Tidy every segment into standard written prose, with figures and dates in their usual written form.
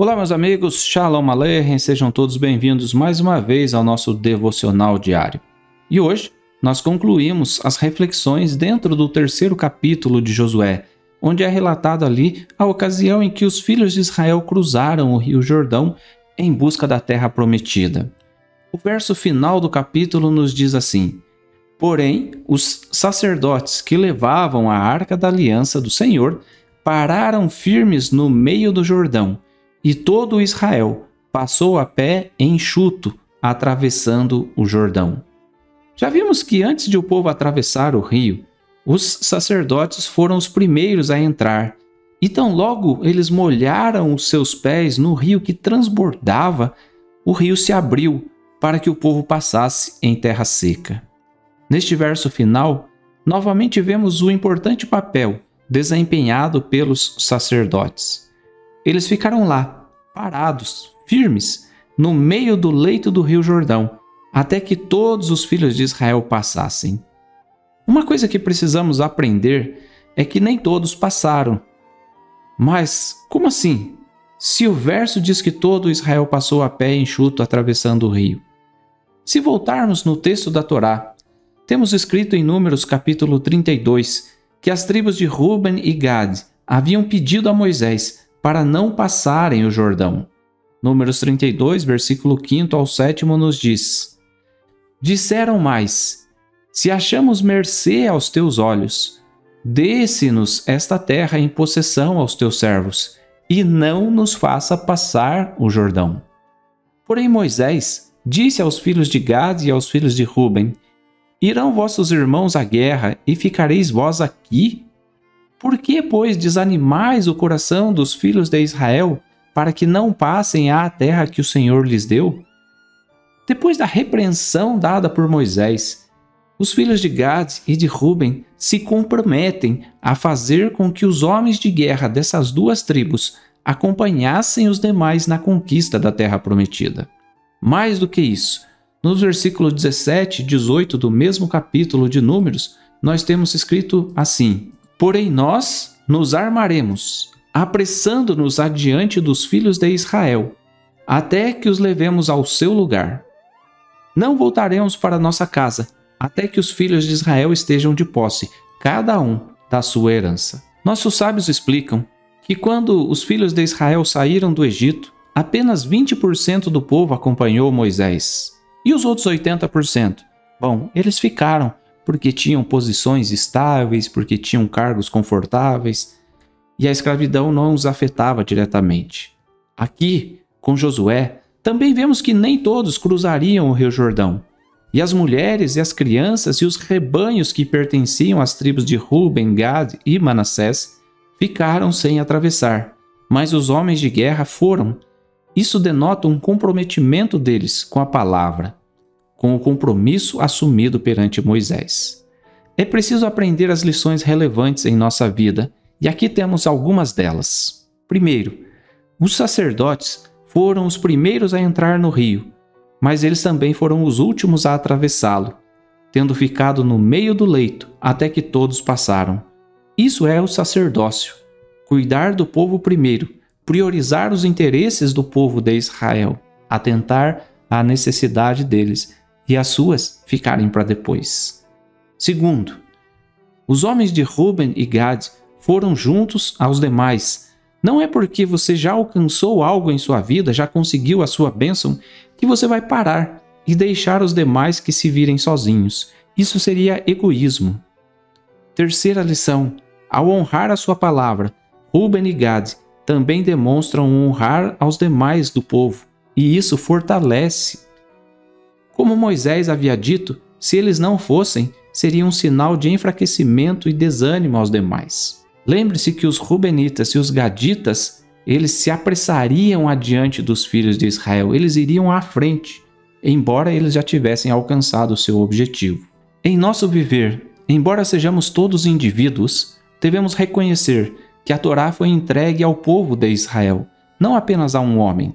Olá, meus amigos, Shalom Aleichem, sejam todos bem-vindos mais uma vez ao nosso devocional diário. E hoje nós concluímos as reflexões dentro do terceiro capítulo de Josué, onde é relatado ali a ocasião em que os filhos de Israel cruzaram o rio Jordão em busca da terra prometida. O verso final do capítulo nos diz assim: Porém, os sacerdotes que levavam a arca da aliança do Senhor pararam firmes no meio do Jordão, e todo Israel passou a pé enxuto, atravessando o Jordão. Já vimos que antes de o povo atravessar o rio, os sacerdotes foram os primeiros a entrar, e tão logo eles molharam os seus pés no rio que transbordava, o rio se abriu para que o povo passasse em terra seca. Neste verso final, novamente vemos o importante papel desempenhado pelos sacerdotes. Eles ficaram lá, parados, firmes, no meio do leito do rio Jordão, até que todos os filhos de Israel passassem. Uma coisa que precisamos aprender é que nem todos passaram. Mas como assim? Se o verso diz que todo Israel passou a pé enxuto atravessando o rio. Se voltarmos no texto da Torá, temos escrito em Números capítulo 32 que as tribos de Ruben e Gad haviam pedido a Moisés para não passarem o Jordão. Números 32, versículo 5 ao 7 nos diz: Disseram mais: Se achamos mercê aos teus olhos, dê-se-nos esta terra em possessão aos teus servos, e não nos faça passar o Jordão. Porém Moisés disse aos filhos de Gad e aos filhos de Ruben: Irão vossos irmãos à guerra, e ficareis vós aqui? Por que, pois, desanimais o coração dos filhos de Israel, para que não passem à terra que o Senhor lhes deu? Depois da repreensão dada por Moisés, os filhos de Gad e de Ruben se comprometem a fazer com que os homens de guerra dessas duas tribos acompanhassem os demais na conquista da terra prometida. Mais do que isso, nos versículos 17 e 18 do mesmo capítulo de Números, nós temos escrito assim: Porém nós nos armaremos, apressando-nos adiante dos filhos de Israel, até que os levemos ao seu lugar. Não voltaremos para nossa casa, até que os filhos de Israel estejam de posse, cada um da sua herança. Nossos sábios explicam que quando os filhos de Israel saíram do Egito, apenas 20% do povo acompanhou Moisés. E os outros 80%? Bom, eles ficaram porque tinham posições estáveis, porque tinham cargos confortáveis, e a escravidão não os afetava diretamente. Aqui, com Josué, também vemos que nem todos cruzariam o rio Jordão. E as mulheres e as crianças e os rebanhos que pertenciam às tribos de Ruben, Gad e Manassés ficaram sem atravessar, mas os homens de guerra foram. Isso denota um comprometimento deles com a palavra, com o compromisso assumido perante Moisés. É preciso aprender as lições relevantes em nossa vida, e aqui temos algumas delas. Primeiro, os sacerdotes foram os primeiros a entrar no rio, mas eles também foram os últimos a atravessá-lo, tendo ficado no meio do leito até que todos passaram. Isso é o sacerdócio: cuidar do povo primeiro, priorizar os interesses do povo de Israel, atentar à necessidade deles e as suas ficarem para depois. Segundo, os homens de Ruben e Gad foram juntos aos demais. Não é porque você já alcançou algo em sua vida, já conseguiu a sua bênção, que você vai parar e deixar os demais que se virem sozinhos. Isso seria egoísmo. Terceira lição: ao honrar a sua palavra, Ruben e Gad também demonstram honrar aos demais do povo, e isso fortalece. Como Moisés havia dito, se eles não fossem, seria um sinal de enfraquecimento e desânimo aos demais. Lembre-se que os Rubenitas e os Gaditas, eles se apressariam adiante dos filhos de Israel, eles iriam à frente, embora eles já tivessem alcançado o seu objetivo. Em nosso viver, embora sejamos todos indivíduos, devemos reconhecer que a Torá foi entregue ao povo de Israel, não apenas a um homem.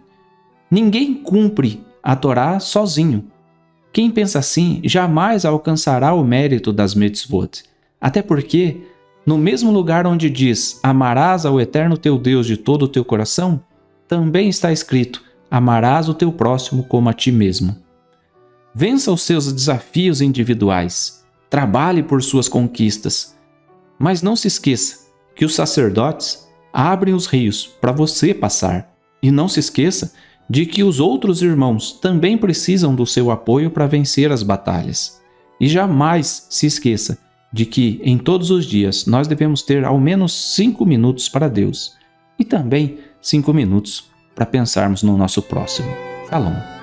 Ninguém cumpre a Torá sozinho. Quem pensa assim jamais alcançará o mérito das mitzvot, até porque No mesmo lugar onde diz, amarás ao Eterno teu Deus de todo o teu coração, também está escrito: amarás o teu próximo como a ti mesmo. Vença os seus desafios individuais, trabalhe por suas conquistas, mas não se esqueça que os sacerdotes abrem os rios para você passar. E não se esqueça de que os outros irmãos também precisam do seu apoio para vencer as batalhas. E jamais se esqueça de que em todos os dias nós devemos ter ao menos 5 minutos para Deus e também 5 minutos para pensarmos no nosso próximo. Shalom.